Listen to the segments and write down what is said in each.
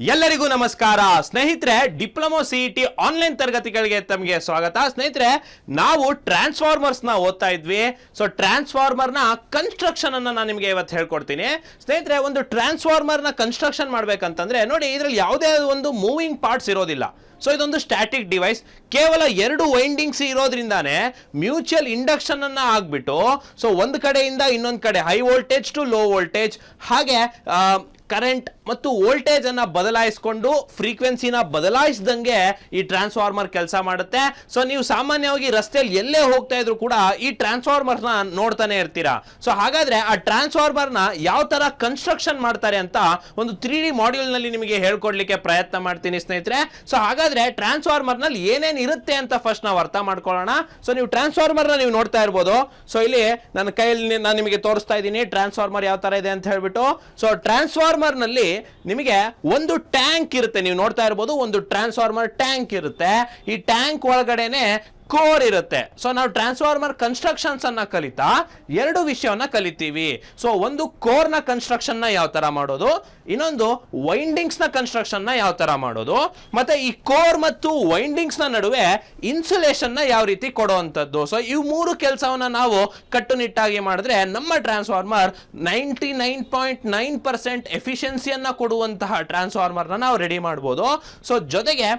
ಎಲ್ಲರಿಗೂ ನಮಸ್ಕಾರ ಸ್ನೇಹಿತರೆ, ಡಿಪ್ಲೊಮಾ ಸಿಇಟಿ ಆನ್ಲೈನ್ ತರಗತಿಗಳಿಗೆ ತಮಗೆ ಸ್ವಾಗತ. ಸ್ನೇಹಿತರೆ, ನಾವು ಟ್ರಾನ್ಸ್ಫಾರ್ಮರ್ಸ್ ನ ಓದ್ತಾ ಇದ್ವಿ. ಸೊ ಟ್ರಾನ್ಸ್ಫಾರ್ಮರ್ ನ ಕನ್ಸ್ಟ್ರಕ್ಷನ್ ಅನ್ನ ನಾನು ನಿಮಗೆ ಇವತ್ತು ಹೇಳ್ಕೊಡ್ತೀನಿ. ಸ್ನೇಹಿತರೆ, ಒಂದು ಟ್ರಾನ್ಸ್ಫಾರ್ಮರ್ ನ ಕನ್ಸ್ಟ್ರಕ್ಷನ್ ಮಾಡ್ಬೇಕಂತಂದ್ರೆ ನೋಡಿ, ಇದ್ರಲ್ಲಿ ಯಾವುದೇ ಒಂದು ಮೂವಿಂಗ್ ಪಾರ್ಟ್ಸ್ ಇರೋದಿಲ್ಲ. ಸೊ ಇದೊಂದು ಸ್ಟ್ಯಾಟಿಕ್ ಡಿವೈಸ್, ಕೇವಲ 2 ವೈಂಡಿಂಗ್ಸ್ ಇರೋದ್ರಿಂದಾನೆ ಮ್ಯೂಚುವಲ್ ಇಂಡಕ್ಷನ್ ಅನ್ನ ಆಗ್ಬಿಟ್ಟು ಸೊ ಒಂದು ಕಡೆಯಿಂದ ಇನ್ನೊಂದು ಕಡೆ high voltage to low voltage, ಹಾಗೆ ಕರೆಂಟ್ ಮತ್ತು ವೋಲ್ಟೇಜ್ ಅನ್ನ ಬದಲಾಯಿಸಿಕೊಂಡು ಫ್ರೀಕ್ವೆನ್ಸಿನ ಬದಲಾಯಿಸಿದಂಗೆ ಈ ಟ್ರಾನ್ಸ್ಫಾರ್ಮರ್ ಕೆಲಸ ಮಾಡುತ್ತೆ. ಸೊ ನೀವು ಸಾಮಾನ್ಯವಾಗಿ ರಸ್ತೆಯಲ್ಲಿ ಎಲ್ಲೇ ಹೋಗ್ತಾ ಇದ್ರು ಕೂಡ ಈ ಟ್ರಾನ್ಸ್ಫಾರ್ಮರ್ ನ ನೋಡ್ತಾನೆ ಇರ್ತೀರಾ. ಸೊ ಹಾಗಾದ್ರೆ ಆ ಟ್ರಾನ್ಸ್ಫಾರ್ಮರ್ ನ ಯಾವ ತರ ಕನ್ಸ್ಟ್ರಕ್ಷನ್ ಮಾಡ್ತಾರೆ ಅಂತ ಒಂದು 3D ಮಾಡ್ಯೂಲ್ ನಲ್ಲಿ ನಿಮಗೆ ಹೇಳ್ಕೊಡ್ಲಿಕ್ಕೆ ಪ್ರಯತ್ನ ಮಾಡ್ತೀನಿ ಸ್ನೇಹಿತರೆ. ಸೊ ಹಾಗಾದ್ರೆ ಟ್ರಾನ್ಸ್ಫಾರ್ಮರ್ ನಲ್ಲಿ ಏನೇನ್ ಇರುತ್ತೆ ಅಂತ ಫಸ್ಟ್ ನಾವು ಅರ್ಥ ಮಾಡ್ಕೊಳ್ಳೋಣ. ಸೊ ನೀವು ಟ್ರಾನ್ಸ್ಫಾರ್ಮರ್ ನ ನೀವು ನೋಡ್ತಾ ಇರ್ಬೋದು. ಸೊ ಇಲ್ಲಿ ನನ್ನ ಕೈಯಲ್ಲಿ ನಾನು ನಿಮಗೆ ತೋರಿಸ್ತಾ ಇದ್ದೀನಿ ಟ್ರಾನ್ಸ್ಫಾರ್ಮರ್ ಯಾವ ತರ ಇದೆ ಅಂತ ಹೇಳ್ಬಿಟ್ಟು. ಸೊ ಟ್ರಾನ್ಸ್ಫಾರ್ಮರ್ ನಲ್ಲಿ ನಿಮಗೆ ಒಂದು ಟ್ಯಾಂಕ್ ಇರುತ್ತೆ, ನೀವು ನೋಡ್ತಾ ಇರಬಹುದು. ಒಂದು ಟ್ರಾನ್ಸ್ಫಾರ್ಮರ್ ಟ್ಯಾಂಕ್ ಇರುತ್ತೆ. ಈ ಟ್ಯಾಂಕ್ ಒಳಗಡೆನೆ ಕೋರ್ ಇರುತ್ತೆ. ಸೊ ನಾವು ಟ್ರಾನ್ಸ್ಫಾರ್ಮರ್ ಕನ್ಸ್ಟ್ರಕ್ಷನ್ಸ್ ಅನ್ನ ಕಲಿತಾ 2 ವಿಷಯವನ್ನ ಕಲಿತೀವಿ. ಸೊ ಒಂದು ಕೋರ್ ನ ಕನ್ಸ್ಟ್ರಕ್ಷನ್ ನ ಯಾವ ತರ ಮಾಡೋದು, ಇನ್ನೊಂದು ವೈಂಡಿಂಗ್ಸ್ ನ ಕನ್ಸ್ಟ್ರಕ್ಷನ್ ನ ಯಾವ ತರ ಮಾಡೋದು, ಮತ್ತೆ ಈ ಕೋರ್ ಮತ್ತು ವೈಂಡಿಂಗ್ಸ್ ನ ನಡುವೆ ಇನ್ಸುಲೇಷನ್ ನ ಯಾವ ರೀತಿ ಕೊಡುವಂತದ್ದು. ಸೊ ಇವು 3 ಕೆಲಸವನ್ನ ನಾವು ಕಟ್ಟುನಿಟ್ಟಾಗಿ ಮಾಡಿದ್ರೆ ನಮ್ಮ ಟ್ರಾನ್ಸ್ಫಾರ್ಮರ್ 99.9% ಎಫಿಷಿಯನ್ಸಿಯನ್ನ ಕೊಡುವಂತಹ ಟ್ರಾನ್ಸ್ಫಾರ್ಮರ್ ನ ನಾವು ರೆಡಿ ಮಾಡಬಹುದು. ಸೊ ಜೊತೆಗೆ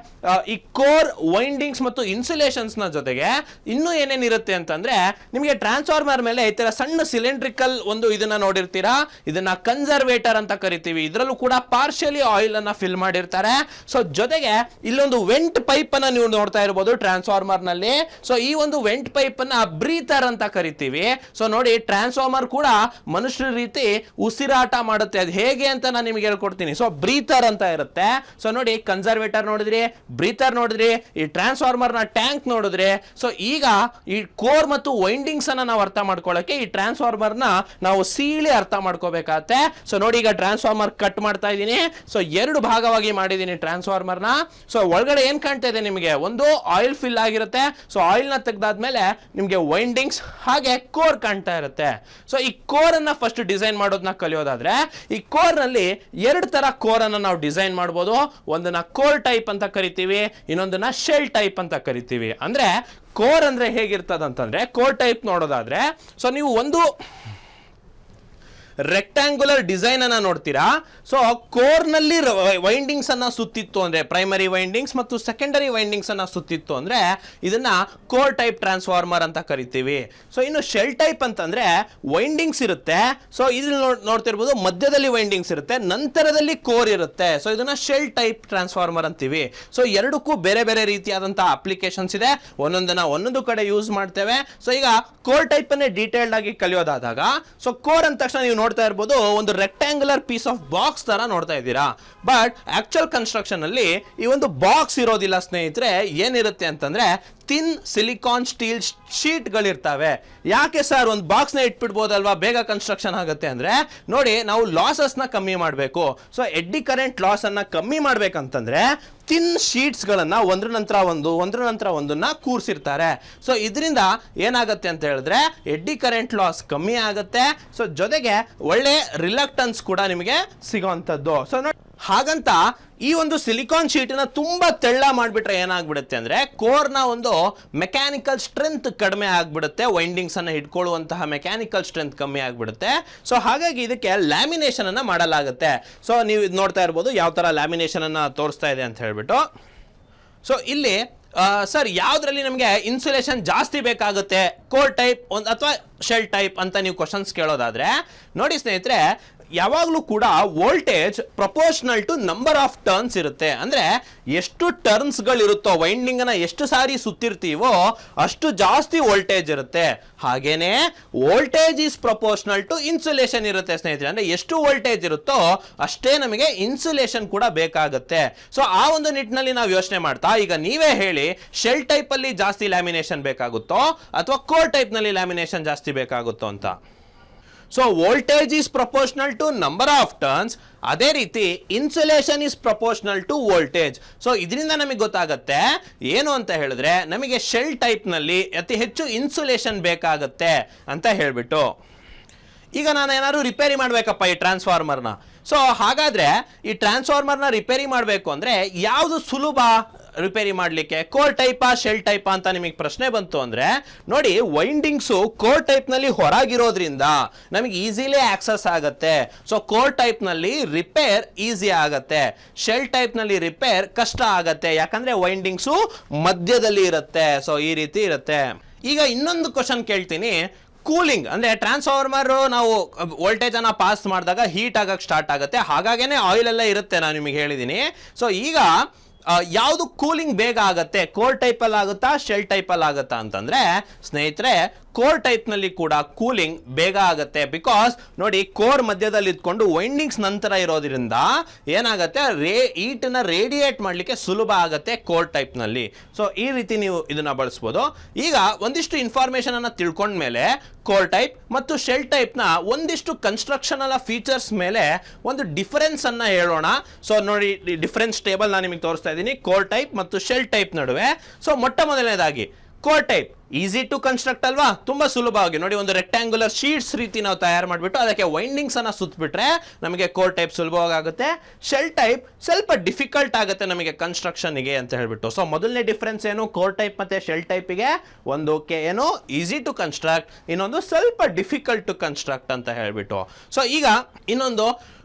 ಈ ಕೋರ್, ವೈಂಡಿಂಗ್ಸ್ ಮತ್ತು ಇನ್ಸುಲೇಷನ್ಸ್ ನ ಜೊತೆಗೆ ಇನ್ನೂ ಏನೇನ್ ಇರುತ್ತೆ ಅಂತಂದ್ರೆ, ನಿಮಗೆ ಟ್ರಾನ್ಸ್ಫಾರ್ಮರ್ ಮೇಲೆ ಈ ತರ ಸಣ್ಣ ಸಿಲಿಂಡ್ರಿಕಲ್ ಒಂದು ಇದನ್ನ ನೋಡಿರ್ತೀರಾ, ಇದನ್ನ ಕನ್ಸರ್ವೇಟರ್ ಅಂತ ಕರಿತೀವಿ. ಇದರಲ್ಲೂ ಕೂಡ ಪಾರ್ಷಿಯಲಿ ಆಯಿಲ್ ಅನ್ನ ಫಿಲ್ ಮಾಡಿರ್ತಾರೆ. ಸೊ ಜೊತೆಗೆ ಇಲ್ಲೊಂದು ವೆಂಟ್ ಪೈಪ್ ಅನ್ನ ನೀವು ನೋಡ್ತಾ ಇರಬಹುದು ಟ್ರಾನ್ಸ್ಫಾರ್ಮರ್ ನಲ್ಲಿ. ಸೊ ಈ ಒಂದು ವೆಂಟ್ ಪೈಪ್ ಅನ್ನ ಬ್ರೀತರ್ ಅಂತ ಕರಿತೀವಿ. ಸೊ ನೋಡಿ, ಟ್ರಾನ್ಸ್ಫಾರ್ಮರ್ ಕೂಡ ಮನುಷ್ಯರ ರೀತಿ ಉಸಿರಾಟ ಮಾಡುತ್ತೆ. ಅದು ಹೇಗೆ ಅಂತ ನಾನು ನಿಮಗೆ ಹೇಳ್ಕೊಡ್ತೀನಿ. ಸೊ ಬ್ರೀತರ್ ಅಂತ ಇರುತ್ತೆ. ಸೊ ನೋಡಿ, ಕನ್ಸರ್ವೇಟರ್ ನೋಡಿದ್ರಿ, ಬ್ರೀತರ್ ನೋಡಿದ್ರಿ, ಈ ಟ್ರಾನ್ಸ್ಫಾರ್ಮರ್ ನ ಟ್ಯಾಂಕ್ ನೋಡಿದ್ರಿ. ಸೊ ಈಗ ಈ ಕೋರ್ ಮತ್ತು ವೈಂಡಿಂಗ್ಸ್ ಅನ್ನ ನಾವು ಅರ್ಥ ಮಾಡ್ಕೊಳ್ಳೋಕೆ ಈ ಟ್ರಾನ್ಸ್ಫಾರ್ಮರ್ ನ ನಾವು ಸೀಳಿ ಅರ್ಥ ಮಾಡ್ಕೋಬೇಕಾಗತ್ತೆ. ಸೊ ನೋಡಿ, ಈಗ ಟ್ರಾನ್ಸ್ಫಾರ್ಮರ್ ಕಟ್ ಮಾಡ್ತಾ ಇದ್ದೀನಿ. ಸೊ 2 ಭಾಗವಾಗಿ ಮಾಡಿದ್ದೀನಿ ಟ್ರಾನ್ಸ್ಫಾರ್ಮರ್ ನ. ಸೊ ಒಳಗಡೆ ಏನ್ ಕಾಣ್ತಾ ಇದೆ ನಿಮಗೆ, ಒಂದು ಆಯಿಲ್ ಫಿಲ್ ಆಗಿರುತ್ತೆ. ಸೊ ಆಯಿಲ್ ನ ತೆಗೆದಾದ್ಮೇಲೆ ನಿಮಗೆ ವೈಂಡಿಂಗ್ಸ್ ಹಾಗೆ ಕೋರ್ ಕಾಣ್ತಾ ಇರುತ್ತೆ. ಸೊ ಈ ಕೋರ್ ಅನ್ನ ಫಸ್ಟ್ ಡಿಸೈನ್ ಮಾಡೋದನ್ನ ಕಲಿಯೋದಾದ್ರೆ, ಈ ಕೋರ್ ನಲ್ಲಿ 2 ತರ ಕೋರ್ ಅನ್ನ ನಾವು ಡಿಸೈನ್ ಮಾಡಬಹುದು. ಒಂದನ್ನ ಕೋರ್ ಟೈಪ್ ಅಂತ ಕರಿತೀವಿ, ಇನ್ನೊಂದನ್ನ ಶೆಲ್ ಟೈಪ್ ಅಂತ ಕರಿತೀವಿ. ಅಂದ್ರೆ ಕೋರ್ ಅಂದ್ರೆ ಹೇಗಿರ್ತದ ಅಂತಂದ್ರೆ, ಕೋರ್ ಟೈಪ್ ನೋಡೋದಾದ್ರೆ, ಸೊ ನೀವು ಒಂದು ರೆಕ್ಟಾಂಗ್ಯುಲರ್ ಡಿಸೈನ್ ಅನ್ನ ನೋಡ್ತೀರಾ. ಸೊ ಕೋರ್ ನಲ್ಲಿ ವೈಂಡಿಂಗ್ಸ್ ಅನ್ನ ಸುತ್ತಿತ್ತು ಅಂದ್ರೆ, ಪ್ರೈಮರಿ ವೈಂಡಿಂಗ್ಸ್ ಮತ್ತು ಸೆಕೆಂಡರಿ ವೈಂಡಿಂಗ್ಸ್ ಅನ್ನ ಸುತ್ತಿತ್ತು ಅಂದ್ರೆ ಇದನ್ನ ಕೋರ್ ಟೈಪ್ ಟ್ರಾನ್ಸ್ಫಾರ್ಮರ್ ಅಂತ ಕರಿತೀವಿ. ಸೊ ಇನ್ನು ಶೆಲ್ ಟೈಪ್ ಅಂತಂದ್ರೆ ವೈಂಡಿಂಗ್ಸ್ ಇರುತ್ತೆ. ಸೊ ಇಲ್ಲಿ ನೋಡ್ತಿರ್ಬೋದು, ಮಧ್ಯದಲ್ಲಿ ವೈಂಡಿಂಗ್ಸ್ ಇರುತ್ತೆ, ನಂತರದಲ್ಲಿ ಕೋರ್ ಇರುತ್ತೆ. ಸೊ ಇದನ್ನ ಶೆಲ್ ಟೈಪ್ ಟ್ರಾನ್ಸ್ಫಾರ್ಮರ್ ಅಂತೀವಿ. ಸೊ ಎರಡಕ್ಕೂ ಬೇರೆ ಬೇರೆ ರೀತಿಯಾದಂತಹ ಅಪ್ಲಿಕೇಶನ್ಸ್ ಇದೆ, ಒಂದೊಂದನ್ನ ಒಂದೊಂದು ಕಡೆ ಯೂಸ್ ಮಾಡ್ತೇವೆ. ಸೊ ಈಗ ಕೋರ್ ಟೈಪ್ ಅನ್ನೇ ಡೀಟೇಲ್ಡ್ ಆಗಿ ಕಲಿಯೋದಾದಾಗ, ಸೊ ಕೋರ್ ಅಂದ ತಕ್ಷಣ ನೀವು ನೋಡ್ತಾ ಇರಬಹುದು ಒಂದು ರೆಕ್ಟಾಂಗ್ಯುಲರ್ ಪೀಸ್ ಆಫ್ ಬಾಕ್ಸ್ ತರ ನೋಡ್ತಾ ಇದ್ದೀರಾ. ಬಟ್ ಆಕ್ಚುಯಲ್ ಕನ್ಸ್ಟ್ರಕ್ಷನ್ ಅಲ್ಲಿ ಈ ಒಂದು ಬಾಕ್ಸ್ ಇರೋದಿಲ್ಲ ಸ್ನೇಹಿತರೆ. ಏನಿರುತ್ತೆ ಅಂತಂದ್ರೆ ಥಿನ್ ಸಿಲಿಕಾನ್ ಸ್ಟೀಲ್ ಶೀಟ್ ಗಳಿರ್ತವೆ. ಯಾಕೆ ಸರ್ ಒಂದು ಬಾಕ್ಸ್ ನ ಇಟ್ಬಿಡ್ಬೋದಲ್ವಾ, ಬೇಗ ಕನ್ಸ್ಟ್ರಕ್ಷನ್ ಆಗುತ್ತೆ ಅಂದ್ರೆ, ನೋಡಿ ನಾವು ಲಾಸಸ್ ನ ಕಮ್ಮಿ ಮಾಡಬೇಕು. ಸೊ ಎಡ್ಡಿ ಕರೆಂಟ್ ಲಾಸ್ ಅನ್ನ ಕಮ್ಮಿ ಮಾಡ್ಬೇಕಂತಂದ್ರೆ ಥಿನ್ ಶೀಟ್ಸ್ ಗಳನ್ನ ಒಂದ್ರ ನಂತರ ಒಂದನ್ನ ಕೂರಿಸಿರ್ತಾರೆ. ಸೊ ಇದರಿಂದ ಏನಾಗುತ್ತೆ ಅಂತ ಹೇಳಿದ್ರೆ ಎಡ್ಡಿ ಕರೆಂಟ್ ಲಾಸ್ ಕಮ್ಮಿ ಆಗುತ್ತೆ. ಸೊ ಜೊತೆಗೆ ಒಳ್ಳೆ ರಿಲಕ್ಟನ್ಸ್ ಕೂಡ ನಿಮಗೆ ಸಿಗೋಂಥದ್ದು. ಸೊ ನೋಡಿ, ಹಾಗಂತ ಈ ಒಂದು ಸಿಲಿಕಾನ್ ಶೀಟ್ ನ ತುಂಬಾ ತೆಳ್ಳ ಮಾಡಿಬಿಟ್ರೆ ಏನಾಗ್ಬಿಡುತ್ತೆ ಅಂದ್ರೆ, ಕೋರ್ ನ ಒಂದು ಮೆಕ್ಯಾನಿಕಲ್ ಸ್ಟ್ರೆಂತ್ ಕಡಿಮೆ ಆಗ್ಬಿಡುತ್ತೆ, ವೈಂಡಿಂಗ್ಸ್ ಅನ್ನ ಇಟ್ಕೊಳ್ಳುವಂತಹ ಮೆಕ್ಯಾನಿಕಲ್ ಸ್ಟ್ರೆಂತ್ ಕಮ್ಮಿ ಆಗ್ಬಿಡುತ್ತೆ. ಸೊ ಹಾಗಾಗಿ ಇದಕ್ಕೆ ಲ್ಯಾಮಿನೇಷನ್ ಅನ್ನ ಮಾಡಲಾಗುತ್ತೆ. ಸೊ ನೀವು ಇದು ನೋಡ್ತಾ ಇರ್ಬೋದು ಯಾವ ತರ ಲ್ಯಾಮಿನೇಷನ್ ಅನ್ನ ತೋರಿಸ್ತಾ ಇದೆ ಅಂತ ಹೇಳ್ಬಿಟ್ಟು. ಸೊ ಇಲ್ಲಿ ಸರ್ ಯಾವ್ದ್ರಲ್ಲಿ ನಮಗೆ ಇನ್ಸುಲೇಷನ್ ಜಾಸ್ತಿ ಬೇಕಾಗುತ್ತೆ, ಕೋರ್ ಟೈಪ್ ಅಥವಾ ಶೆಲ್ ಟೈಪ್ ಅಂತ ನೀವು ಕ್ವಶನ್ಸ್ ಕೇಳೋದಾದ್ರೆ, ನೋಡಿ ಸ್ನೇಹಿತರೆ, ಯಾವಾಗಲೂ ಕೂಡ voltage proportional to number of turns ಇರುತ್ತೆ. ಅಂದ್ರೆ ಎಷ್ಟು ಟರ್ನ್ಸ್ ಗಳಿರುತ್ತೋ, ವೈಂಡಿಂಗ್ ಅನ್ನ ಎಷ್ಟು ಸಾರಿ ಸುತ್ತಿರ್ತೀವೋ ಅಷ್ಟು ಜಾಸ್ತಿ ವೋಲ್ಟೇಜ್ ಇರುತ್ತೆ. ಹಾಗೇನೆ voltage is proportional to insulation ಇರುತ್ತೆ ಸ್ನೇಹಿತರೆ. ಅಂದ್ರೆ ಎಷ್ಟು ವೋಲ್ಟೇಜ್ ಇರುತ್ತೋ ಅಷ್ಟೇ ನಮಗೆ ಇನ್ಸುಲೇಷನ್ ಕೂಡ ಬೇಕಾಗುತ್ತೆ. ಸೊ ಆ ಒಂದು ನಿಟ್ಟಿನಲ್ಲಿ ನಾವು ಯೋಚನೆ ಮಾಡ್ತಾ, ಈಗ ನೀವೇ ಹೇಳಿ, ಶೆಲ್ ಟೈಪ್ ಅಲ್ಲಿ ಜಾಸ್ತಿ ಲ್ಯಾಮಿನೇಷನ್ ಬೇಕಾಗುತ್ತೋ ಅಥವಾ ಕೋರ್ ಟೈಪ್ ನಲ್ಲಿ ಲ್ಯಾಮಿನೇಷನ್ ಜಾಸ್ತಿ ಬೇಕಾಗುತ್ತೋ ಅಂತ. So voltage is proportional to number of turns, ಅದೇ ರೀತಿ insulation is proportional to voltage. So ಇದರಿಂದ ನಮಗೆ ಗೊತ್ತಾಗುತ್ತೆ ಏನು ಅಂತ ಹೇಳಿದ್ರೆ, ನಮಗೆ ಶೆಲ್ ಟೈಪ್ ನಲ್ಲಿ ಅತಿ ಹೆಚ್ಚು ಇನ್ಸುಲೇಷನ್ ಬೇಕಾಗುತ್ತೆ ಅಂತ ಹೇಳ್ಬಿಟ್ಟು. ಈಗ ನಾನು ಏನಾದ್ರು ರಿಪೇರಿ ಮಾಡ್ಬೇಕಪ್ಪ ಈ ಟ್ರಾನ್ಸ್ಫಾರ್ಮರ್ನ, ಸೊ ಹಾಗಾದ್ರೆ ಈ ಟ್ರಾನ್ಸ್ಫಾರ್ಮರ್ನ ರಿಪೇರಿ ಮಾಡಬೇಕು ಅಂದ್ರೆ ಯಾವುದು ಸುಲಭ ರಿಪೇರಿ ಮಾಡಲಿಕ್ಕೆ, ಕೋರ್ ಟೈಪಾ ಶೆಲ್ ಟೈಪಾ ಅಂತ ನಿಮಗೆ ಪ್ರಶ್ನೆ ಬಂತು ಅಂದ್ರೆ ನೋಡಿ, ವೈಂಡಿಂಗ್ಸು ಕೋರ್ ಟೈಪ್ ನಲ್ಲಿ ಹೊರಗಿರೋದ್ರಿಂದ ನಮಗೆ ಈಸಿಲಿ ಆಕ್ಸೆಸ್ ಆಗುತ್ತೆ. ಸೊ ಕೋರ್ ಟೈಪ್ ನಲ್ಲಿ ರಿಪೇರ್ ಈಸಿ ಆಗತ್ತೆ, ಶೆಲ್ ಟೈಪ್ ನಲ್ಲಿ ರಿಪೇರ್ ಕಷ್ಟ ಆಗತ್ತೆ, ಯಾಕಂದ್ರೆ ವೈಂಡಿಂಗ್ಸು ಮಧ್ಯದಲ್ಲಿ ಇರುತ್ತೆ. ಸೊ ಈ ರೀತಿ ಇರುತ್ತೆ. ಈಗ ಇನ್ನೊಂದು ಕ್ವಶನ್ ಕೇಳ್ತೀನಿ. ಕೂಲಿಂಗ್ ಅಂದ್ರೆ ಟ್ರಾನ್ಸ್ಫಾರ್ಮರ್ ನಾವು ವೋಲ್ಟೇಜ್ ಅನ್ನ ಪಾಸ್ ಮಾಡಿದಾಗ ಹೀಟ್ ಆಗಕ್ಕೆ ಸ್ಟಾರ್ಟ್ ಆಗುತ್ತೆ, ಹಾಗಾಗೇನೆ ಆಯಿಲ್ ಎಲ್ಲ ಇರುತ್ತೆ, ನಾನು ನಿಮಗೆ ಹೇಳಿದ್ದೀನಿ. ಸೊ ಈಗ ಯಾವುದು ಕೂಲಿಂಗ್ ಬೇಗ ಆಗುತ್ತೆ, ಕೋರ್ ಟೈಪ್ ಅಲ್ಲಿ ಆಗುತ್ತಾ ಶೆಲ್ ಟೈಪ್ ಅಲ್ಲಿ ಆಗುತ್ತಾ ಅಂತಂದ್ರೆ ಸ್ನೇಹಿತರೆ, ಕೋರ್ ಟೈಪ್ ನಲ್ಲಿ ಕೂಡ ಕೂಲಿಂಗ್ ಬೇಗ ಆಗುತ್ತೆ. ಬಿಕಾಸ್ ನೋಡಿ, ಕೋರ್ ಮಧ್ಯದಲ್ಲಿ ಇದ್ಕೊಂಡು ವೈಂಡಿಂಗ್ಸ್ ನಂತರ ಇರೋದ್ರಿಂದ ಏನಾಗುತ್ತೆ, ಹೀಟ್ ನ ರೇಡಿಯೇಟ್ ಮಾಡ್ಲಿಕ್ಕೆ ಸುಲಭ ಆಗುತ್ತೆ ಕೋರ್ ಟೈಪ್ ನಲ್ಲಿ. ಸೊ ಈ ರೀತಿ ನೀವು ಇದನ್ನ ಬಳಸಬಹುದು. ಈಗ ಒಂದಿಷ್ಟು ಇನ್ಫಾರ್ಮೇಶನ್ ಅನ್ನ ತಿಳ್ಕೊಂಡ್ಮೇಲೆ ಕೋರ್ ಟೈಪ್ ಮತ್ತು ಶೆಲ್ ಟೈಪ್ ನ ಒಂದಿಷ್ಟು ಕನ್ಸ್ಟ್ರಕ್ಷನಲ್ ಫೀಚರ್ಸ್ ಮೇಲೆ ಒಂದು ಡಿಫರೆನ್ಸ್ ಅನ್ನ ಹೇಳೋಣ. ಸೊ ನೋಡಿ, ಡಿಫರೆನ್ಸ್ ಟೇಬಲ್ ನಾನು ನಿಮಗೆ ತೋರಿಸ್ತಾ ಇದ್ದೀನಿ ಕೋರ್ ಟೈಪ್ ಮತ್ತು ಶೆಲ್ ಟೈಪ್ ನಡುವೆ. ಸೊ ಮೊಟ್ಟ ಮೊದಲನೇದಾಗಿ core type easy to construct ಅಲ್ವಾ, ತುಂಬಾ ಸುಲಭವಾಗಿ ನೋಡಿ, ಒಂದು ರೆಕ್ಟಾಂಗ್ಯುಲರ್ ಶೀಟ್ಸ್ ರೀತಿ ನಾವು ತಯಾರು ಮಾಡಿಬಿಟ್ಟು ಅದಕ್ಕೆ ವೈಂಡಿಂಗ್ಸ್ ಅನ್ನ ಸುತ್ತಬಿಟ್ರೆ ನಮಗೆ ಕೋರ್ ಟೈಪ್ ಸುಲಭವಾಗುತ್ತೆ. ಶೆಲ್ ಟೈಪ್ ಸ್ವಲ್ಪ ಡಿಫಿಕಲ್ಟ್ ಆಗುತ್ತೆ ನಮಗೆ ಕನ್ಸ್ಟ್ರಕ್ಷನ್ಗೆ ಅಂತ ಹೇಳ್ಬಿಟ್ಟು. ಸೊ ಮೊದಲನೇ ಡಿಫರೆನ್ಸ್ ಏನು, ಕೋರ್ ಟೈಪ್ ಮತ್ತೆ ಶೆಲ್ ಟೈಪ್ಗೆ ಒಂದು ಏನು ಈಸಿ ಟು ಕನ್ಸ್ಟ್ರಕ್ಟ್, ಇನ್ನೊಂದು ಸ್ವಲ್ಪ ಡಿಫಿಕಲ್ಟ್ ಟು ಕನ್ಸ್ಟ್ರಕ್ಟ್ ಅಂತ ಹೇಳ್ಬಿಟ್ಟು. ಸೊ ಈಗ ಇನ್ನೊಂದು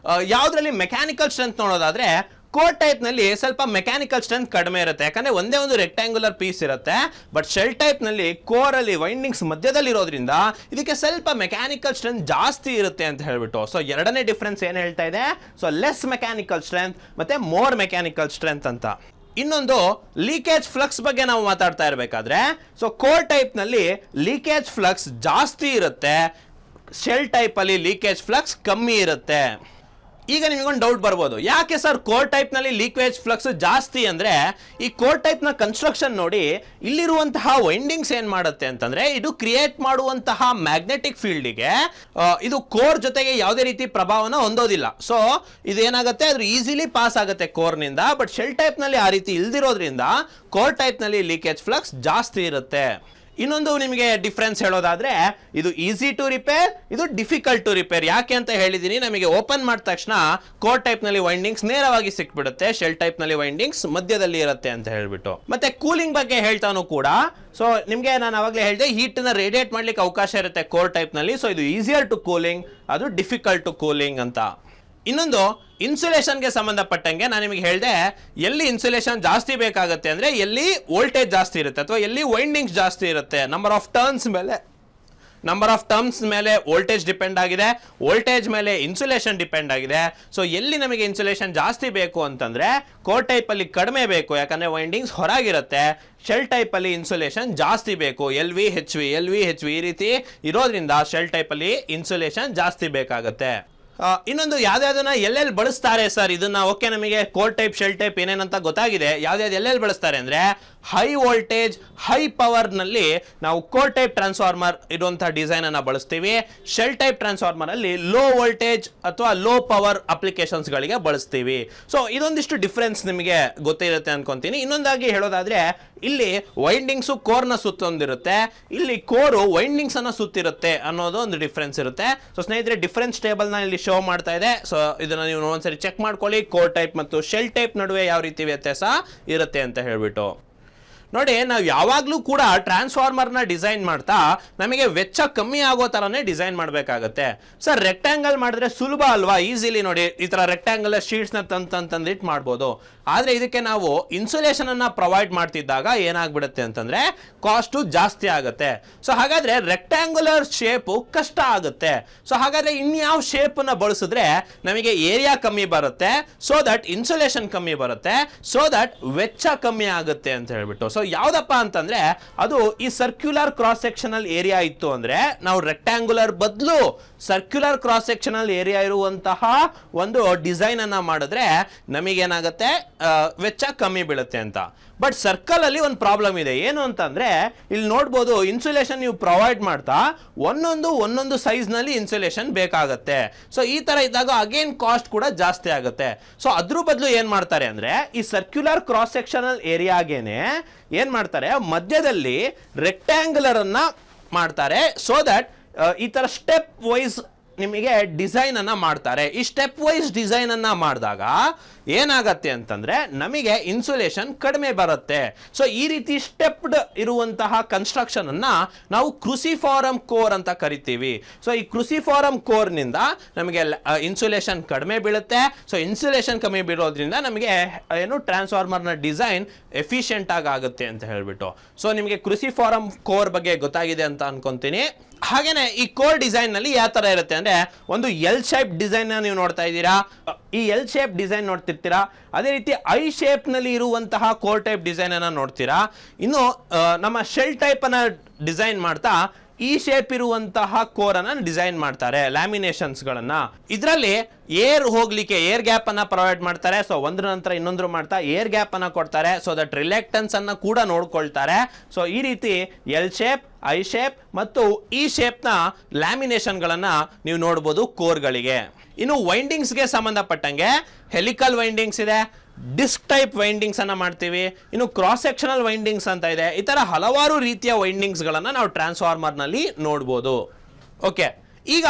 ಯಾವ್ದ್ರಲ್ಲಿ ಮೆಕ್ಯಾನಿಕಲ್ ಸ್ಟ್ರೆಂತ್ ನೋಡೋದಾದ್ರೆ ಕೋರ್ ಟೈಪ್ ನಲ್ಲಿ ಸ್ವಲ್ಪ ಮೆಕ್ಯಾನಿಕಲ್ ಸ್ಟ್ರೆಂತ್ ಕಡಿಮೆ ಇರುತ್ತೆ, ಯಾಕಂದ್ರೆ ಒಂದೇ ಒಂದು ರೆಕ್ಟಾಂಗ್ಯುಲರ್ ಪೀಸ್ ಇರುತ್ತೆ. ಬಟ್ ಶೆಲ್ ಟೈಪ್ ನಲ್ಲಿ ಕೋರ್ ಅಲ್ಲಿ ವೈಂಡಿಂಗ್ಸ್ ಮಧ್ಯದಲ್ಲಿ ಇರೋದ್ರಿಂದ ಇದಕ್ಕೆ ಸ್ವಲ್ಪ ಮೆಕ್ಯಾನಿಕಲ್ ಸ್ಟ್ರೆಂತ್ ಜಾಸ್ತಿ ಇರುತ್ತೆ ಅಂತ ಹೇಳ್ಬಿಟ್ಟು. ಸೊ ಎರಡನೇ ಡಿಫರೆನ್ಸ್ ಏನ್ ಹೇಳ್ತಾ ಇದೆ, ಸೊ ಲೆಸ್ ಮೆಕ್ಯಾನಿಕಲ್ ಸ್ಟ್ರೆಂತ್ ಮತ್ತೆ ಮೋರ್ ಮೆಕ್ಯಾನಿಕಲ್ ಸ್ಟ್ರೆಂತ್ ಅಂತ. ಇನ್ನೊಂದು ಲೀಕೇಜ್ ಫ್ಲಕ್ಸ್ ಬಗ್ಗೆ ನಾವು ಮಾತಾಡ್ತಾ ಇರಬೇಕಾದ್ರೆ, ಸೊ ಕೋರ್ ಟೈಪ್ ನಲ್ಲಿ ಲೀಕೇಜ್ ಫ್ಲಕ್ಸ್ ಜಾಸ್ತಿ ಇರುತ್ತೆ, ಶೆಲ್ ಟೈಪ್ ಅಲ್ಲಿ ಲೀಕೇಜ್ ಫ್ಲಕ್ಸ್ ಕಮ್ಮಿ ಇರುತ್ತೆ. ಈಗ ನಿಮಗೊಂದು ಡೌಟ್ ಬರ್ಬೋದು, ಯಾಕೆ ಸರ್ ಕೋರ್ ಟೈಪ್ ನಲ್ಲಿ ಲೀಕೇಜ್ ಫ್ಲಕ್ಸ್ ಜಾಸ್ತಿ ಅಂದ್ರೆ, ಈ ಕೋರ್ ಟೈಪ್ ನ ಕನ್ಸ್ಟ್ರಕ್ಷನ್ ನೋಡಿ, ಇಲ್ಲಿರುವಂತಹ ವೈಂಡಿಂಗ್ಸ್ ಏನ್ ಮಾಡುತ್ತೆ ಅಂತಂದ್ರೆ ಇದು ಕ್ರಿಯೇಟ್ ಮಾಡುವಂತಹ ಮ್ಯಾಗ್ನೆಟಿಕ್ ಫೀಲ್ಡ್ಗೆ ಇದು ಕೋರ್ ಜೊತೆಗೆ ಯಾವುದೇ ರೀತಿ ಪ್ರಭಾವನ ಹೊಂದೋದಿಲ್ಲ. ಸೊ ಇದೇನಾಗುತ್ತೆ, ಅದು ಈಸಿಲಿ ಪಾಸ್ ಆಗುತ್ತೆ ಕೋರ್ ನಿಂದ. ಬಟ್ ಶೆಲ್ ಟೈಪ್ ನಲ್ಲಿ ಆ ರೀತಿ ಇಲ್ದಿರೋದ್ರಿಂದ ಕೋರ್ ಟೈಪ್ ನಲ್ಲಿ ಲೀಕೇಜ್ ಫ್ಲಕ್ಸ್ ಜಾಸ್ತಿ ಇರುತ್ತೆ. ಇನ್ನೊಂದು ನಿಮಗೆ ಡಿಫರೆನ್ಸ್ ಹೇಳೋದಾದ್ರೆ, ಇದು ಈಸಿ ಟು ರಿಪೇರ್, ಇದು ಡಿಫಿಕಲ್ಟ್ ಟು ರಿಪೇರ್. ಯಾಕೆ ಅಂತ ಹೇಳಿದೀನಿ, ನಮಗೆ ಓಪನ್ ಮಾಡಿದ ತಕ್ಷಣ ಕೋರ್ ಟೈಪ್ ನಲ್ಲಿ ವೈಂಡಿಂಗ್ಸ್ ನೇರವಾಗಿ ಸಿಕ್ಬಿಡುತ್ತೆ, ಶೆಲ್ ಟೈಪ್ ನಲ್ಲಿ ವೈಂಡಿಂಗ್ಸ್ ಮಧ್ಯದಲ್ಲಿ ಇರುತ್ತೆ ಅಂತ ಹೇಳ್ಬಿಟ್ಟು. ಮತ್ತೆ ಕೂಲಿಂಗ್ ಬಗ್ಗೆ ಹೇಳ್ತಾನು ಕೂಡ, ಸೊ ನಿಮಗೆ ನಾನು ಅವಾಗಲೇ ಹೇಳಿದೆ, ಹೀಟ್ ನ ರೇಡಿಯೇಟ್ ಮಾಡ್ಲಿಕ್ಕೆ ಅವಕಾಶ ಇರುತ್ತೆ ಕೋರ್ ಟೈಪ್ ನಲ್ಲಿ. ಸೊ ಇದು ಈಸಿಯರ್ ಟು ಕೂಲಿಂಗ್, ಅದು ಡಿಫಿಕಲ್ಟ್ ಟು ಕೂಲಿಂಗ್ ಅಂತ. ಇನ್ನೊಂದು ಇನ್ಸುಲೇಷನ್ಗೆ ಸಂಬಂಧಪಟ್ಟಂಗೆ ನಾನು ನಿಮಗೆ ಹೇಳಿದೆ, ಎಲ್ಲಿ ಇನ್ಸುಲೇಷನ್ ಜಾಸ್ತಿ ಬೇಕಾಗುತ್ತೆ ಅಂದ್ರೆ ಎಲ್ಲಿ ವೋಲ್ಟೇಜ್ ಜಾಸ್ತಿ ಇರುತ್ತೆ ಅಥವಾ ಎಲ್ಲಿ ವೈಂಡಿಂಗ್ಸ್ ಜಾಸ್ತಿ ಇರುತ್ತೆ. ನಂಬರ್ ಆಫ್ ಟರ್ನ್ಸ್ ಮೇಲೆ ವೋಲ್ಟೇಜ್ ಡಿಪೆಂಡ್ ಆಗಿದೆ, ವೋಲ್ಟೇಜ್ ಮೇಲೆ ಇನ್ಸುಲೇಷನ್ ಡಿಪೆಂಡ್ ಆಗಿದೆ. ಸೊ ಎಲ್ಲಿ ನಮಗೆ ಇನ್ಸುಲೇಷನ್ ಜಾಸ್ತಿ ಬೇಕು ಅಂತಂದ್ರೆ ಕೋರ್ ಟೈಪ್ ಅಲ್ಲಿ ಕಡಿಮೆ ಬೇಕು, ಯಾಕಂದ್ರೆ ವೈಂಡಿಂಗ್ಸ್ ಹೊರಗಿರುತ್ತೆ. ಶೆಲ್ ಟೈಪ್ ಅಲ್ಲಿ ಇನ್ಸುಲೇಷನ್ ಜಾಸ್ತಿ ಬೇಕು, ಎಲ್ ವಿ ಹೆಚ್ ವಿ ಈ ರೀತಿ ಇರೋದ್ರಿಂದ ಶೆಲ್ ಟೈಪ್ ಅಲ್ಲಿ ಇನ್ಸುಲೇಷನ್ ಜಾಸ್ತಿ ಬೇಕಾಗುತ್ತೆ. ಇನ್ನೊಂದು ಯಾವ್ದಾದನ್ನ ಎಲ್ಲೆಲ್ಲಿ ಬಳಸ್ತಾರೆ ಸರ್ ಇದನ್ನ, ಓಕೆ ನಮಗೆ ಕೋರ್ ಟೈಪ್ ಶೆಲ್ ಟೈಪ್ ಏನೇನಂತ ಗೊತ್ತಾಗಿದೆ, ಯಾವ್ದಾವ್ದು ಎಲ್ಲೆಲ್ಲಿ ಬಳಸ್ತಾರೆ ಅಂದ್ರೆ ಹೈ ವೋಲ್ಟೇಜ್ ಹೈ ಪವರ್ ನಲ್ಲಿ ನಾವು ಕೋರ್ ಟೈಪ್ ಟ್ರಾನ್ಸ್ಫಾರ್ಮರ್ ಇರುವಂತಹ ಡಿಸೈನ್ ಅನ್ನ ಬಳಸ್ತೀವಿ. ಶೆಲ್ ಟೈಪ್ ಟ್ರಾನ್ಸ್ಫಾರ್ಮರ್ ಅಲ್ಲಿ ಲೋ ವೋಲ್ಟೇಜ್ ಅಥವಾ ಲೋ ಪವರ್ ಅಪ್ಲಿಕೇಶನ್ಸ್ ಗಳಿಗೆ ಬಳಸ್ತೀವಿ. ಸೊ ಇದೊಂದಿಷ್ಟು ಡಿಫರೆನ್ಸ್ ನಿಮಗೆ ಗೊತ್ತಿರುತ್ತೆ ಅನ್ಕೊಂತೀನಿ. ಇನ್ನೊಂದಾಗಿ ಹೇಳೋದಾದ್ರೆ, ಇಲ್ಲಿ ವೈಂಡಿಂಗ್ಸ್ ಕೋರ್ ನ ಸುತ್ತೊಂದಿರುತ್ತೆ, ಇಲ್ಲಿ ಕೋರು ವೈಂಡಿಂಗ್ಸ್ ಅನ್ನ ಸುತ್ತಿರುತ್ತೆ ಅನ್ನೋದು ಒಂದು ಡಿಫರೆನ್ಸ್ ಇರುತ್ತೆ. ಸೊ ಸ್ನೇಹಿತರೆ, ಡಿಫರೆನ್ಸ್ ಟೇಬಲ್ ನ ಇಲ್ಲಿ ಶೋ ಮಾಡ್ತಾ ಇದೆ. ಸೊ ಇದನ್ನ ನೀವು ಒಂದ್ಸರಿ ಚೆಕ್ ಮಾಡ್ಕೊಳ್ಳಿ, ಕೋರ್ ಟೈಪ್ ಮತ್ತು ಶೆಲ್ ಟೈಪ್ ನಡುವೆ ಯಾವ ರೀತಿ ವ್ಯತ್ಯಾಸ ಇರುತ್ತೆ ಅಂತ ಹೇಳ್ಬಿಟ್ಟು. ನೋಡಿ, ನಾವು ಯಾವಾಗಲೂ ಕೂಡ ಟ್ರಾನ್ಸ್ಫಾರ್ಮರ್ನ ಡಿಸೈನ್ ಮಾಡ್ತಾ ನಮಗೆ ವೆಚ್ಚ ಕಮ್ಮಿ ಆಗೋ ಥರನೇ ಡಿಸೈನ್ ಮಾಡಬೇಕಾಗತ್ತೆ. ಸರ್ ರೆಕ್ಟ್ಯಾಂಗಲ್ ಮಾಡಿದ್ರೆ ಸುಲಭ ಅಲ್ವಾ, ಈಸಿಲಿ ನೋಡಿ ಈ ಥರ ರೆಕ್ಟ್ಯಾಂಗಲ್ ಶೀಟ್ಸ್ನ ತಂದಿಟ್ಟು ಮಾಡ್ಬೋದು. ಆದರೆ ಇದಕ್ಕೆ ನಾವು ಇನ್ಸುಲೇಷನ್ ಅನ್ನ ಪ್ರೊವೈಡ್ ಮಾಡ್ತಿದ್ದಾಗ ಏನಾಗ್ಬಿಡುತ್ತೆ ಅಂತಂದ್ರೆ ಕಾಸ್ಟು ಜಾಸ್ತಿ ಆಗುತ್ತೆ. ಸೊ ಹಾಗಾದ್ರೆ ರೆಕ್ಟ್ಯಾಂಗುಲರ್ ಶೇಪು ಕಷ್ಟ ಆಗುತ್ತೆ. ಸೊ ಹಾಗಾದ್ರೆ ಇನ್ಯಾವ ಶೇಪನ್ನ ಬಳಸಿದ್ರೆ ನಮಗೆ ಏರಿಯಾ ಕಮ್ಮಿ ಬರುತ್ತೆ, ಸೊ ದಟ್ ಇನ್ಸುಲೇಷನ್ ಕಮ್ಮಿ ಬರುತ್ತೆ, ಸೊ ದಟ್ ವೆಚ್ಚ ಕಮ್ಮಿ ಆಗುತ್ತೆ ಅಂತ ಹೇಳ್ಬಿಟ್ಟು. ಸೊ ಯಾವ್ದಪ್ಪ ಅಂತಂದ್ರೆ ಅದು ಈ ಸರ್ಕ್ಯುಲರ್ ಕ್ರಾಸ್ ಸೆಕ್ಷನಲ್ ಏರಿಯಾ ಇತ್ತು ಅಂದ್ರೆ ನಾವು ರೆಕ್ಟ್ಯಾಂಗುಲರ್ ಬದಲು ಸರ್ಕ್ಯುಲರ್ ಕ್ರಾಸ್ ಸೆಕ್ಷನಲ್ ಏರಿಯಾ ಇರುವಂತಹ ಒಂದು ಡಿಸೈನ್ ಅನ್ನ ಮಾಡಿದ್ರೆ ನಮಗೇನಾಗುತ್ತೆ, ವೆಚ್ಚ ಕಮ್ಮಿ ಬೀಳುತ್ತೆ ಅಂತ. ಬಟ್ ಸರ್ಕಲ್ ಅಲ್ಲಿ ಒಂದು ಪ್ರಾಬ್ಲಮ್ ಇದೆ, ಏನು ಅಂತಂದ್ರೆ ಇಲ್ಲಿ ನೋಡ್ಬೋದು ಇನ್ಸುಲೇಷನ್ ನೀವು ಪ್ರೊವೈಡ್ ಮಾಡ್ತಾ ಒಂದೊಂದು ಸೈಜ್ ನಲ್ಲಿ ಇನ್ಸುಲೇಷನ್ ಬೇಕಾಗತ್ತೆ. ಸೊ ಈ ತರ ಇದ್ದಾಗ ಅಗೇನ್ ಕಾಸ್ಟ್ ಕೂಡ ಜಾಸ್ತಿ ಆಗುತ್ತೆ. ಸೊ ಅದ್ರ ಬದಲು ಏನ್ ಮಾಡ್ತಾರೆ ಅಂದ್ರೆ ಈ ಸರ್ಕ್ಯುಲರ್ ಕ್ರಾಸ್ ಸೆಕ್ಷನಲ್ ಏರಿಯಾಗೇನೆ ಏನ್ ಮಾಡ್ತಾರೆ, ಮಧ್ಯದಲ್ಲಿ ರೆಕ್ಟ್ಯಾಂಗುಲರ್ ಅನ್ನ ಮಾಡ್ತಾರೆ. ಸೊ ದಟ್ ಈ ತರ ಸ್ಟೆಪ್ ವೈಸ್ ನಿಮಗೆ ಡಿಸೈನ್ ಅನ್ನ ಮಾಡ್ತಾರೆ. ಈ ಸ್ಟೆಪ್ ವೈಸ್ ಡಿಸೈನ್ ಅನ್ನ ಮಾಡಿದಾಗ ಏನಾಗತ್ತೆ ಅಂತಂದ್ರೆ ನಮಗೆ ಇನ್ಸುಲೇಷನ್ ಕಡಿಮೆ ಬರುತ್ತೆ. ಸೊ ಈ ರೀತಿ ಸ್ಟೆಪ್ಡ್ ಇರುವಂತಹ ಕನ್ಸ್ಟ್ರಕ್ಷನ್ ಅನ್ನ ನಾವು ಕ್ರುಸಿಫಾರಮ್ ಕೋರ್ ಅಂತ ಕರಿತೀವಿ. ಸೊ ಈ ಕ್ರುಸಿಫಾರಮ್ ಕೋರ್ ನಿಂದ ನಮಗೆ ಇನ್ಸುಲೇಷನ್ ಕಡಿಮೆ ಬೀಳುತ್ತೆ. ಸೊ ಇನ್ಸುಲೇಷನ್ ಕಮ್ಮಿ ಬೀಳೋದ್ರಿಂದ ನಮಗೆ ಏನು ಟ್ರಾನ್ಸ್ಫಾರ್ಮರ್ನ ಡಿಸೈನ್ ಎಫಿಷಿಯಂಟ್ ಆಗುತ್ತೆ ಅಂತ ಹೇಳ್ಬಿಟ್ಟು. ಸೊ ನಿಮಗೆ ಕ್ರುಸಿಫಾರಮ್ ಕೋರ್ ಬಗ್ಗೆ ಗೊತ್ತಾಗಿದೆ ಅಂತ ಅನ್ಕೊಂತೀನಿ. ಹಾಗೇನೆ ಈ ಕೋರ್ ಡಿಸೈನ್ ನಲ್ಲಿ ಯಾವ ತರ ಇರುತ್ತೆ ಅಂದ್ರೆ ಒಂದು ಎಲ್ ಶೇಪ್ ಡಿಸೈನ್ ನೀವು ನೋಡ್ತಾ ಇದ್ದೀರಾ. ಈ ಎಲ್ ಶೇಪ್ ಡಿಸೈನ್ ನೋಡ್ತಿರ್ತೀರಾ. ಅದೇ ರೀತಿ ಐ ಶೇಪ್ ನಲ್ಲಿ ಇರುವಂತಹ ಕೋರ್ ಟೈಪ್ ಡಿಸೈನ್ ಅನ್ನ ನೋಡ್ತೀರಾ. ಇನ್ನು ನಮ್ಮ ಶೆಲ್ ಟೈಪ್ ಅನ್ನ ಡಿಸೈನ್ ಮಾಡ್ತಾ ಈ ಶೇಪ್ ಇರುವಂತಹ ಕೋರ್ ಅನ್ನ ಡಿಸೈನ್ ಮಾಡ್ತಾರೆ, ಲ್ಯಾಮಿನೇಷನ್ಸ್ ಗಳನ್ನ. ಇದರಲ್ಲಿ ಏರ್ ಹೋಗ್ಲಿಕ್ಕೆ ಏರ್ ಗ್ಯಾಪ್ ಅನ್ನ ಪ್ರೊವೈಡ್ ಮಾಡ್ತಾರೆ. ಸೊ ಒಂದ್ರ ನಂತರ ಇನ್ನೊಂದ್ರು ಮಾಡ್ತಾ ಏರ್ ಗ್ಯಾಪ್ ಅನ್ನ ಕೊಡ್ತಾರೆ. ಸೊ ದಟ್ ರಿಲೆಕ್ಟೆನ್ಸ್ ಅನ್ನ ಕೂಡ ನೋಡ್ಕೊಳ್ತಾರೆ. ಸೊ ಈ ರೀತಿ ಎಲ್ ಶೇಪ್, ಐ ಶೇಪ್ ಮತ್ತು ಈ ಶೇಪ್ ನ ಲ್ಯಾಮಿನೇಷನ್ ಗಳನ್ನ ನೀವು ನೋಡಬಹುದು ಕೋರ್ಗಳಿಗೆ. ಇನ್ನು ವೈಂಡಿಂಗ್ಸ್ ಗೆ ಸಂಬಂಧಪಟ್ಟಂಗೆ ಹೆಲಿಕಲ್ ವೈಂಡಿಂಗ್ಸ್ ಇದೆ, ಡಿಸ್ಕ್ ಟೈಪ್ ವೈಂಡಿಂಗ್ಸ್ ಅನ್ನ ಮಾಡ್ತೀವಿ, ಇನ್ನು ಕ್ರಾಸ್ ಸೆಕ್ಷನಲ್ ವೈಂಡಿಂಗ್ಸ್ ಅಂತ ಇದೆ. ಈ ತರ ಹಲವಾರು ರೀತಿಯ ವೈಂಡಿಂಗ್ಸ್ ಗಳನ್ನ ನಾವು ಟ್ರಾನ್ಸ್ಫಾರ್ಮರ್ ನಲ್ಲಿ ನೋಡಬಹುದು. ಓಕೆ, ಈಗ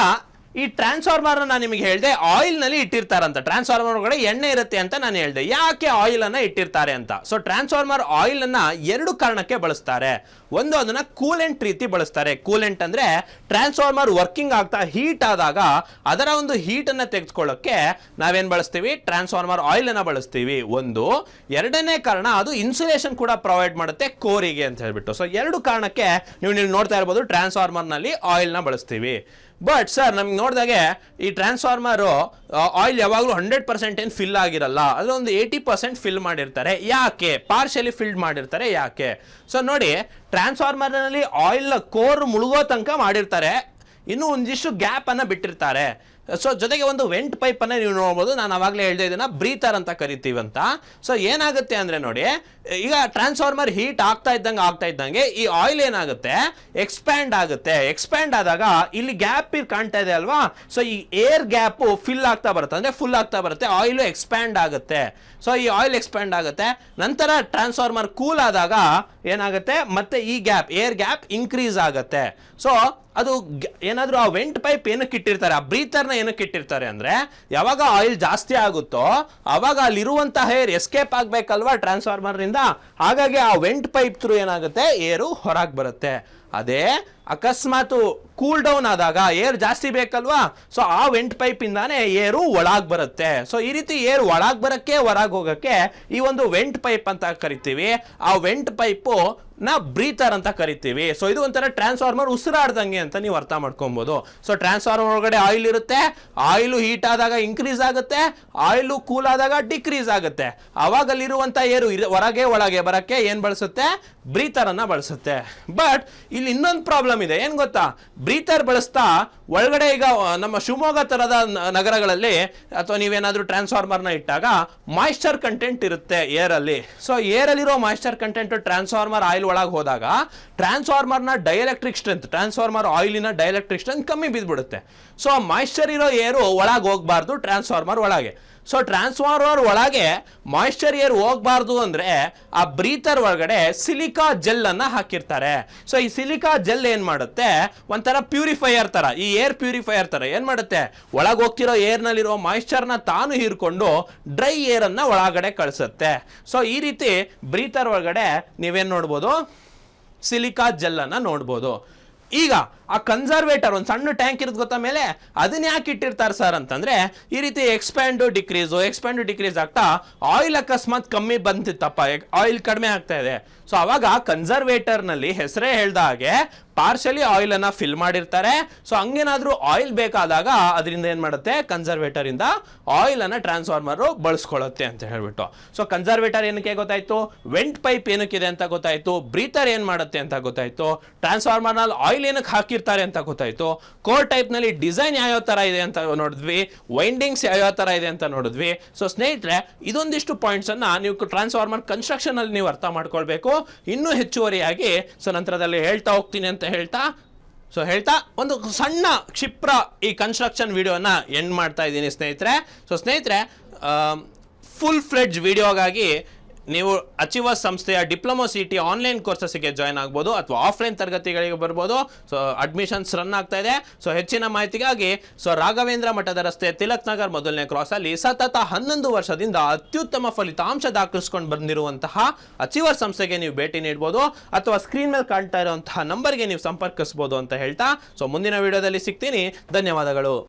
ಈ ಟ್ರಾನ್ಸ್ಫಾರ್ಮರ್ ನಾನು ನಿಮಗೆ ಹೇಳಿದೆ ಆಯಿಲ್ ನಲ್ಲಿ ಇಟ್ಟಿರ್ತಾರಂತ. ಟ್ರಾನ್ಸ್ಫಾರ್ಮರ್ ಒಳಗಡೆ ಎಣ್ಣೆ ಇರುತ್ತೆ ಅಂತ ನಾನು ಹೇಳಿದೆ. ಯಾಕೆ ಆಯಿಲ್ ಅನ್ನ ಇಟ್ಟಿರ್ತಾರೆ ಅಂತ? ಸೊ ಟ್ರಾನ್ಸ್ಫಾರ್ಮರ್ ಆಯಿಲ್ ಅನ್ನ ಎರಡು ಕಾರಣಕ್ಕೆ ಬಳಸ್ತಾರೆ. ಒಂದು, ಅದನ್ನ ಕೂಲೆಂಟ್ ರೀತಿ ಬಳಸ್ತಾರೆ. ಕೂಲೆಂಟ್ ಅಂದ್ರೆ ಟ್ರಾನ್ಸ್ಫಾರ್ಮರ್ ವರ್ಕಿಂಗ್ ಆಗ್ತಾ ಹೀಟ್ ಆದಾಗ ಅದರ ಒಂದು ಹೀಟ್ ಅನ್ನ ತೆಗೆದುಕೊಳ್ಳೋಕೆ ನಾವೇನ್ ಬಳಸ್ತೀವಿ? ಟ್ರಾನ್ಸ್ಫಾರ್ಮರ್ ಆಯಿಲ್ ಅನ್ನ ಬಳಸ್ತೀವಿ. ಒಂದು. ಎರಡನೇ ಕಾರಣ, ಅದು ಇನ್ಸುಲೇಷನ್ ಕೂಡ ಪ್ರೊವೈಡ್ ಮಾಡುತ್ತೆ ಕೋರಿಗೆ ಅಂತ ಹೇಳ್ಬಿಟ್ಟು. ಸೊ ಎರಡು ಕಾರಣಕ್ಕೆ ನೀವು ನೋಡ್ತಾ ಇರ್ಬೋದು ಟ್ರಾನ್ಸ್ಫಾರ್ಮರ್ ನಲ್ಲಿ ಆಯಿಲ್ ನ ಬಳಸ್ತೀವಿ. ಬಟ್ ಸರ್, ನಮ್ಗೆ ನೋಡಿದಾಗೆ ಈ ಟ್ರಾನ್ಸ್ಫಾರ್ಮರ್ ಆಯಿಲ್ ಯಾವಾಗಲೂ 100% ಏನು ಫಿಲ್ ಆಗಿರಲ್ಲ. ಅದೊಂದು 80% ಫಿಲ್ ಮಾಡಿರ್ತಾರೆ. ಯಾಕೆ? ಪಾರ್ಷಿಯಲಿ ಫಿಲ್ಡ್ ಮಾಡಿರ್ತಾರೆ. ಯಾಕೆ? ಸೊ ನೋಡಿ, ಟ್ರಾನ್ಸ್ಫಾರ್ಮರ್ನಲ್ಲಿ ಆಯಿಲ್ ಕೋರ್ ಮುಳುಗೋ ತನಕ ಮಾಡಿರ್ತಾರೆ, ಇನ್ನೂ ಒಂದಿಷ್ಟು ಗ್ಯಾಪ್ ಅನ್ನ ಬಿಟ್ಟಿರ್ತಾರೆ. ಸೊ ಜೊತೆಗೆ ಒಂದು ವೆಂಟ್ ಪೈಪ್ ಅನ್ನ ನೀವು ನೋಡ್ಬೋದು. ನಾನು ಅವಾಗಲೇ ಹೇಳಿದೆ ಇದನ್ನ ಬ್ರೀತರ್ ಅಂತ ಕರಿತೀವಿ ಅಂತ. ಸೊ ಏನಾಗುತ್ತೆ ಅಂದ್ರೆ ನೋಡಿ, ಈಗ ಟ್ರಾನ್ಸ್ಫಾರ್ಮರ್ ಹೀಟ್ ಆಗ್ತಾ ಇದ್ದಂಗೆ ಈ ಆಯಿಲ್ ಏನಾಗುತ್ತೆ? ಎಕ್ಸ್ಪ್ಯಾಂಡ್ ಆಗುತ್ತೆ. ಎಕ್ಸ್ಪ್ಯಾಂಡ್ ಆದಾಗ ಇಲ್ಲಿ ಗ್ಯಾಪ್ ಕಾಣ್ತಾ ಇದೆ ಅಲ್ವಾ? ಸೊ ಈ ಏರ್ ಗ್ಯಾಪ್ ಫಿಲ್ ಆಗ್ತಾ ಬರುತ್ತೆ, ಅಂದ್ರೆ ಫುಲ್ ಆಗ್ತಾ ಬರುತ್ತೆ. ಆಯಿಲ್ ಎಕ್ಸ್ಪ್ಯಾಂಡ್ ಆಗುತ್ತೆ. ಸೊ ಈ ಆಯಿಲ್ ಎಕ್ಸ್ಪ್ಯಾಂಡ್ ಆಗುತ್ತೆ. ನಂತರ ಟ್ರಾನ್ಸ್ಫಾರ್ಮರ್ ಕೂಲ್ ಆದಾಗ ಏನಾಗುತ್ತೆ? ಮತ್ತೆ ಈ ಗ್ಯಾಪ್, ಏರ್ ಗ್ಯಾಪ್ ಇನ್ಕ್ರೀಸ್ ಆಗುತ್ತೆ. ಸೊ ಅದು ಏನಾದ್ರೂ ಆ ವೆಂಟ್ ಪೈಪ್ ಏನಕ್ಕೆ ಇಟ್ಟಿರ್ತಾರೆ, ಆ ಬ್ರೀತರ್ನ ಏನಕ್ಕೆ ಇಟ್ಟಿರ್ತಾರೆ ಅಂದ್ರೆ ಯಾವಾಗ ಆಯಿಲ್ ಜಾಸ್ತಿ ಆಗುತ್ತೋ ಅವಾಗ ಅಲ್ಲಿರುವಂತಹ ಏರ್ ಎಸ್ಕೇಪ್ ಆಗ್ಬೇಕಲ್ವಾ ಟ್ರಾನ್ಸ್ಫಾರ್ಮರ್ ನಿಂದ. ಹಾಗಾಗಿ ಆ ವೆಂಟ್ ಪೈಪ್ ಥ್ರೂ ಏನಾಗುತ್ತೆ? ಏರು ಹೊರಗೆ ಬರುತ್ತೆ. ಅದೇ ಅಕಸ್ಮಾತ್ ಕೂಲ್ ಡೌನ್ ಆದಾಗ ಏರ್ ಜಾಸ್ತಿ ಬೇಕಲ್ವಾ? ಸೊ ಆ ವೆಂಟ್ ಪೈಪ್ ಇಂದಾನೆ ಏರು ಒಳಗ್ ಬರುತ್ತೆ. ಸೊ ಈ ರೀತಿ ಏರ್ ಒಳಗ್ ಬರಕ್ಕೆ ಹೊರಗೆ ಹೋಗಕ್ಕೆ ಈ ಒಂದು ವೆಂಟ್ ಪೈಪ್ ಅಂತ ಕರಿತೀವಿ. ಆ ವೆಂಟ್ ಪೈಪ್ ನ ಬ್ರೀತರ್ ಅಂತ ಕರಿತೀವಿ. ಸೊ ಇದು ಒಂಥರ ಟ್ರಾನ್ಸ್ಫಾರ್ಮರ್ ಉಸಿರಾಡ್ದಂಗೆ ಅಂತ ನೀವು ಅರ್ಥ ಮಾಡ್ಕೊಬಹುದು. ಸೊ ಟ್ರಾನ್ಸ್ಫಾರ್ಮರ್ ಒಳಗಡೆ ಆಯಿಲ್ ಇರುತ್ತೆ. ಆಯಿಲ್ ಹೀಟ್ ಆದಾಗ ಇನ್ಕ್ರೀಸ್ ಆಗುತ್ತೆ, ಆಯಿಲ್ ಕೂಲ್ ಆದಾಗ ಡಿಕ್ರೀಸ್ ಆಗುತ್ತೆ. ಅವಾಗ ಅಲ್ಲಿರುವಂತ ಏರು ಒಳಗೆ ಬರಕ್ಕೆ ಏನ್ ಬಳಸುತ್ತೆ? ಬ್ರೀತರ್ ಅನ್ನ ಬಳಸುತ್ತೆ. ಬಟ್ ಇಲ್ಲಿ ಇನ್ನೊಂದು ಪ್ರಾಬ್ಲಮ್ ಇದೆ. ಏನ್ ಗೊತ್ತಾ? ಬ್ರೀತರ್ ಬಳಸ್ತಾ ಒಳಗಡೆ ಈಗ ನಮ್ಮ ಶಿವಮೊಗ್ಗ ತರದ ನಗರಗಳಲ್ಲಿ ಅಥವಾ ನೀವೇನಾದ್ರೂ ಟ್ರಾನ್ಸ್ಫಾರ್ಮರ್ ನ ಇಟ್ಟಾಗ ಮಾಯಿಶ್ಚರ್ ಕಂಟೆಂಟ್ ಇರುತ್ತೆ ಏರ್ ಅಲ್ಲಿ. ಸೊ ಏರ್ ಅಲ್ಲಿರೋ ಮಾಯಿಶ್ಚರ್ ಕಂಟೆಂಟ್ ಟ್ರಾನ್ಸ್ಫಾರ್ಮರ್ ಆಯಿಲ್ ಒಳಗೆ ಹೋದಾಗ ಟ್ರಾನ್ಸ್ಫಾರ್ಮರ್ ನ ಡೈಎಲೆಕ್ಟ್ರಿಕ್ ಸ್ಟ್ರೆಂತ್, ಟ್ರಾನ್ಸ್ಫಾರ್ಮರ್ ಆಯಿಲಿನ ಡೈಎಲೆಕ್ಟ್ರಿಕ್ ಸ್ಟ್ರೆಂತ್ ಕಮ್ಮಿ ಬಿದ್ಬಿಡುತ್ತೆ. ಸೊ ಮಾಯಿಶ್ಚರ್ ಇರೋ ಏರು ಒಳಗೆ ಹೋಗ್ಬಾರ್ದು ಟ್ರಾನ್ಸ್ಫಾರ್ಮರ್ ಒಳಗೆ. ಸೊ ಟ್ರಾನ್ಸ್ಫಾರ್ಮರ್ ಒಳಗೆ ಮಾಯಿಶ್ಚರ್ ಏರ್ ಹೋಗ್ಬಾರ್ದು ಅಂದ್ರೆ ಆ ಬ್ರೀತರ್ ಒಳಗಡೆ ಸಿಲಿಕಾ ಜೆಲ್ ಅನ್ನ ಹಾಕಿರ್ತಾರೆ. ಸೊ ಈ ಸಿಲಿಕಾ ಜೆಲ್ ಏನ್ ಮಾಡುತ್ತೆ? ಒಂಥರ ಪ್ಯೂರಿಫೈಯರ್ ತರ, ಈ ಏರ್ ಪ್ಯೂರಿಫೈಯರ್ ತರ ಏನ್ ಮಾಡುತ್ತೆ? ಒಳಗೆ ಹೋಗ್ತಿರೋ ಏರ್ ನಲ್ಲಿರೋ ಮಾಯಿಶ್ಚರ್ ನ ತಾನು ಹೀರ್ಕೊಂಡು ಡ್ರೈ ಏರ್ ಅನ್ನ ಒಳಗಡೆ ಕಳಿಸುತ್ತೆ. ಸೊ ಈ ರೀತಿ ಬ್ರೀತರ್ ಒಳಗಡೆ ನೀವೇನ್ ನೋಡ್ಬೋದು? ಸಿಲಿಕಾ ಜೆಲ್ ಅನ್ನ ನೋಡ್ಬೋದು. ಈಗ ಆ ಕನ್ಸರ್ವೇಟರ್ ಒಂದು ಸಣ್ಣ ಟ್ಯಾಂಕ್ ಇರೋದು ಗೊತ್ತಾ ಮೇಲೆ, ಅದನ್ನ ಯಾಕೆ ಇಟ್ಟಿರ್ತಾರೆ ಸರ್ ಅಂತಂದ್ರೆ ಈ ರೀತಿ ಎಕ್ಸ್ಪ್ಯಾಂಡ್ ಡಿಕ್ರೀಸ್ ಆಗ್ತಾ ಆಯಿಲ್ ಅಕಸ್ಮಾತ್ ಕಮ್ಮಿ ಬಂತಿತ್ತಪ್ಪ, ಆಯಿಲ್ ಕಡಿಮೆ ಆಗ್ತಾ ಇದೆ. ಸೊ ಅವಾಗ ಕನ್ಸರ್ವೇಟರ್ ನಲ್ಲಿ ಹೆಸರೇ ಹೇಳ್ದ ಹಾಗೆ ಪಾರ್ಷಲಿ ಆಯಿಲ್ ಅನ್ನ ಫಿಲ್ ಮಾಡಿರ್ತಾರೆ. ಸೊ ಹಂಗೇನಾದ್ರೂ ಆಯಿಲ್ ಬೇಕಾದಾಗ ಅದರಿಂದ ಏನ್ ಮಾಡುತ್ತೆ? ಕನ್ಸರ್ವೇಟರ್ ಇಂದ ಆಯಿಲ್ ಅನ್ನ ಟ್ರಾನ್ಸ್ಫಾರ್ಮರ್ ಬಳಸ್ಕೊಳ್ಳುತ್ತೆ ಅಂತ ಹೇಳ್ಬಿಟ್ಟು. ಸೊ ಕನ್ಸರ್ವೇಟರ್ ಏನಕ್ಕೆ ಗೊತ್ತಾಯ್ತು, ವೆಂಟ್ ಪೈಪ್ ಏನಕ್ಕಿದೆ ಅಂತ ಗೊತ್ತಾಯ್ತು, ಬ್ರೀತರ್ ಏನ್ ಮಾಡುತ್ತೆ ಅಂತ ಗೊತ್ತಾಯ್ತು, ಟ್ರಾನ್ಸ್ಫಾರ್ಮರ್ ನಲ್ಲಿ ಆಯಿಲ್ ಏನಕ್ಕೆ ಹಾಕಿರ್ತಾರೆ ಅಂತ ಗೊತ್ತಾಯ್ತು, ಕೋರ್ ಟೈಪ್ ನಲ್ಲಿ ಡಿಸೈನ್ ಯಾವ ತರ ಇದೆ ಅಂತ ನೋಡಿದ್ವಿ, ವೈಂಡಿಂಗ್ಸ್ ಯಾವ ತರ ಇದೆ ಅಂತ ನೋಡಿದ್ವಿ. ಸೊ ಸ್ನೇಹಿತರೆ, ಇದೊಂದಿಷ್ಟು ಪಾಯಿಂಟ್ಸ್ ಅನ್ನ ನೀವು ಟ್ರಾನ್ಸ್ಫಾರ್ಮರ್ ಕನ್ಸ್ಟ್ರಕ್ಷನ್ ಅಲ್ಲಿ ನೀವು ಅರ್ಥ ಮಾಡ್ಕೊಳ್ಬೇಕು. ಇನ್ನೂ ಹೆಚ್ಚುವರಿಯಾಗಿ ಸೊ ನಂತರದಲ್ಲಿ ಹೇಳ್ತಾ ಹೋಗ್ತೀನಿ ಅಂತ ಹೇಳ್ತಾ ಒಂದು ಸಣ್ಣ ಕ್ಷಿಪ್ರ ಈ ಕನ್ಸ್ಟ್ರಕ್ಷನ್ ವಿಡಿಯೋನ ಎಂಡ್ ಮಾಡ್ತಾ ಇದ್ದೀನಿ ಸ್ನೇಹಿತರೆ. ಸೊ ಸ್ನೇಹಿತರೆ, ಫುಲ್ ಫ್ಲೆಡ್ಜ್ ವಿಡಿಯೋಗಾಗಿ ನೀವು ಅಚೀವರ್ಸ್ ಸಂಸ್ಥೆಯ ಡಿಪ್ಲೊಮಾ ಸಿಟಿ ಆನ್ಲೈನ್ ಕೋರ್ಸಸ್ಗೆ ಜಾಯ್ನ್ ಆಗ್ಬೋದು ಅಥವಾ ಆಫ್ಲೈನ್ ತರಗತಿಗಳಿಗೆ ಬರ್ಬೋದು. ಸೊ ಅಡ್ಮಿಷನ್ಸ್ ರನ್ ಆಗ್ತಾ ಇದೆ. ಸೊ ಹೆಚ್ಚಿನ ಮಾಹಿತಿಗಾಗಿ ರಾಘವೇಂದ್ರ ಮಠದ ರಸ್ತೆ ತಿಲಕ್ ನಗರ್ ಮೊದಲನೇ ಕ್ರಾಸ್ ಅಲ್ಲಿ ಸತತ 11 ವರ್ಷದಿಂದ ಅತ್ಯುತ್ತಮ ಫಲಿತಾಂಶ ದಾಖಲಿಸಿಕೊಂಡು ಬಂದಿರುವಂತಹ ಅಚೀವರ್ ಸಂಸ್ಥೆಗೆ ನೀವು ಭೇಟಿ ನೀಡಬಹುದು ಅಥವಾ ಸ್ಕ್ರೀನ್ ಮೇಲೆ ಕಾಣ್ತಾ ಇರುವಂತಹ ನಂಬರ್ಗೆ ನೀವು ಸಂಪರ್ಕಿಸಬಹುದು ಅಂತ ಹೇಳ್ತಾ ಮುಂದಿನ ವಿಡಿಯೋದಲ್ಲಿ ಸಿಗ್ತೀನಿ. ಧನ್ಯವಾದಗಳು.